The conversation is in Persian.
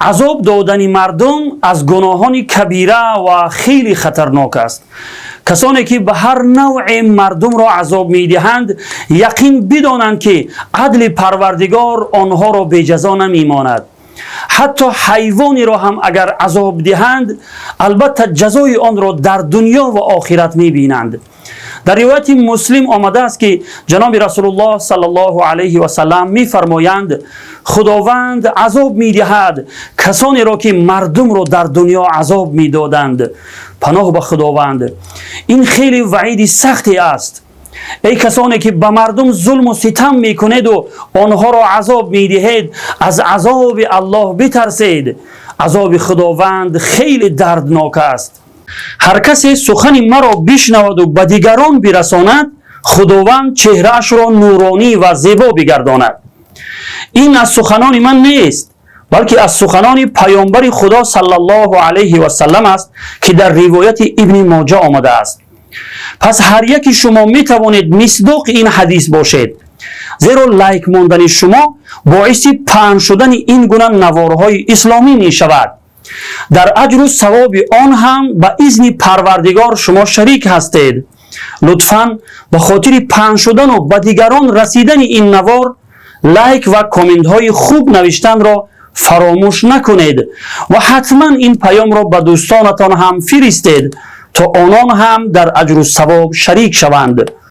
عذاب دادن مردم از گناهان کبیره و خیلی خطرناک است. کسانی که به هر نوع مردم را عذاب میدهند یقین بدانند که عدل پروردگار آنها را به جزا نمیماند. حتی حیوانی را هم اگر عذاب دهند البته جزای آن را در دنیا و آخرت میبینند. در روایت مسلم آمده است که جناب رسول الله صلی الله علیه و سلم میفرمایند خداوند عذاب میدهد کسانی را که مردم را در دنیا عذاب میدادند. پناه به خداوند، این خیلی وعید سختی است. ای کسانی که به مردم ظلم و ستم میکنید و آنها را عذاب میدهید، از عذاب الله بترسید. عذاب خداوند خیلی دردناک است. هر کسی سخن مرا بشنود و به دیگران برساند، خداوند چهره‌اش را نورانی و زیبا بگرداند. این از سخنان من نیست، بلکه از سخنان پیامبر خدا صلی الله علیه و سلم است که در روایت ابن ماجه آمده است. پس هر یکی شما می توانید مصداق این حدیث باشید، زیرا لایک ماندن شما باعث پهن شدن این گونه نوارهای اسلامی می شود. در اجر و ثواب آن هم به اذن پروردگار شما شریک هستید. لطفاً به خاطر پهن شدن و به دیگران رسیدن این نوار لایک و کامنت های خوب نوشتن را فراموش نکنید و حتما این پیام را به دوستانتان هم فرستید تا آنان هم در اجر و ثواب شریک شوند.